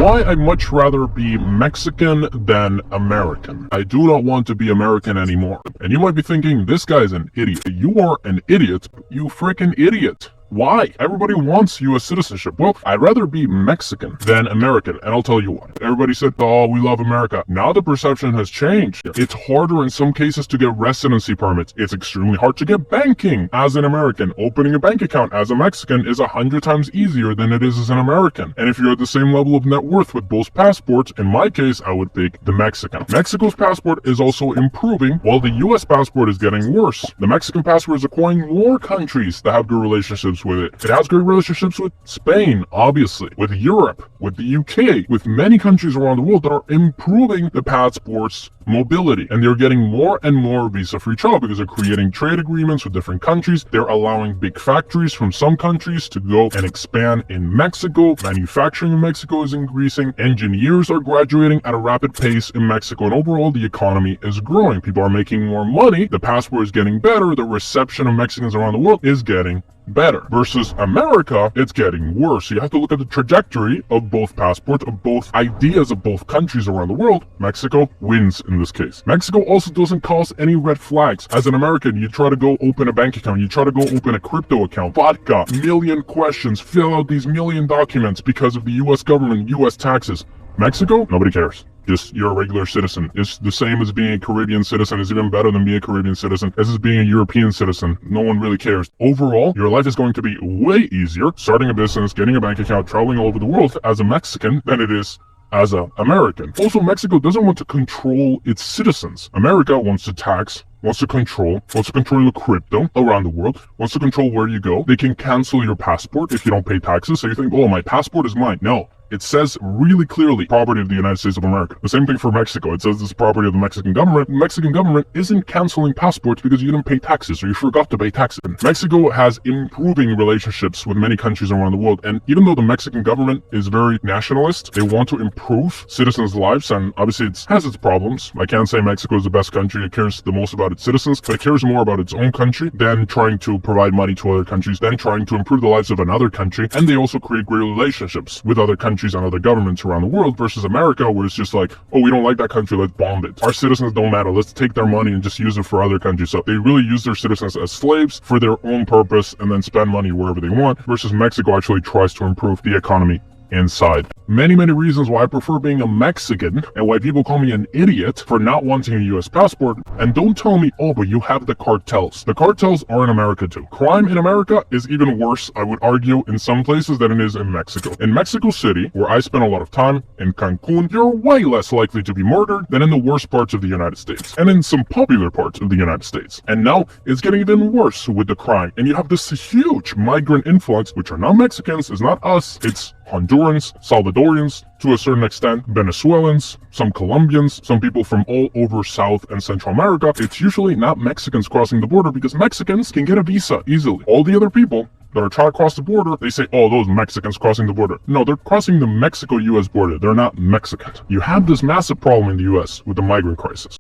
why I'd much rather be Mexican than American. I do not want to be American anymore. And you might be thinking, this guy's an idiot. You are an idiot, you freaking idiot. Why? Everybody wants U.S. citizenship. Well, I'd rather be Mexican than American, and I'll tell you why. Everybody said, oh, we love America. Now the perception has changed. It's harder in some cases to get residency permits. It's extremely hard to get banking as an American. Opening a bank account as a Mexican is 100 times easier than it is as an American. And if you're at the same level of net worth with both passports, in my case, I would pick the Mexican. Mexico's passport is also improving, while the U.S. passport is getting worse. The Mexican passport is acquiring more countries that have good relationships with it. It has great relationships with Spain, obviously, with Europe, with the UK, with many countries around the world that are improving the passport's mobility. And they're getting more and more visa-free travel because they're creating trade agreements with different countries. They're allowing big factories from some countries to go and expand in Mexico. Manufacturing in Mexico is increasing. Engineers are graduating at a rapid pace in Mexico. And overall, the economy is growing. People are making more money. The passport is getting better. The reception of Mexicans around the world is getting better. Versus America, it's getting worse. So you have to look at the trajectory of both passports, of both ideas of both countries around the world. Mexico wins in this case. Mexico also doesn't cause any red flags. As an American, you try to go open a bank account, you try to go open a crypto account, vodka, million questions, fill out these million documents because of the US government, US taxes. Mexico, nobody cares. Just, you're a regular citizen. It's the same as being a Caribbean citizen. It's even better than being a Caribbean citizen. This is being a European citizen. No one really cares. Overall, your life is going to be way easier starting a business, getting a bank account, traveling all over the world as a Mexican than it is as an American. Also, Mexico doesn't want to control its citizens. America wants to tax, wants to control the crypto around the world, wants to control where you go. They can cancel your passport if you don't pay taxes. So you think, oh, my passport is mine. No. It says really clearly, property of the United States of America. The same thing for Mexico. It says this is property of the Mexican government. The Mexican government isn't canceling passports because you didn't pay taxes or you forgot to pay taxes. Mexico has improving relationships with many countries around the world. And even though the Mexican government is very nationalist, they want to improve citizens' lives. And obviously it has its problems. I can't say Mexico is the best country. It cares the most about its citizens, but it cares more about its own country than trying to provide money to other countries, than trying to improve the lives of another country. And they also create great relationships with other countries and other governments around the world versus America, where it's just like, oh, we don't like that country, let's bomb it. Our citizens don't matter, let's take their money and just use it for other countries. So they really use their citizens as slaves for their own purpose and then spend money wherever they want, versus Mexico actually tries to improve the economy inside. Many reasons why I prefer being a Mexican and why people call me an idiot for not wanting a US passport. And don't tell me, oh, but you have the cartels. The cartels are in America too. Crime in America is even worse, I would argue, in some places than it is in Mexico. In Mexico City, where I spend a lot of time, in Cancun, you're way less likely to be murdered than in the worst parts of the United States and in some popular parts of the United States. And now it's getting even worse with the crime. And you have this huge migrant influx, which are not Mexicans, it's not us, it's Hondurans, Salvadorians, to a certain extent, Venezuelans, some Colombians, some people from all over South and Central America. It's usually not Mexicans crossing the border because Mexicans can get a visa easily. All the other people that are trying to cross the border, they say, oh, those Mexicans crossing the border. No, they're crossing the Mexico-US border. They're not Mexican. You have this massive problem in the US with the migrant crisis.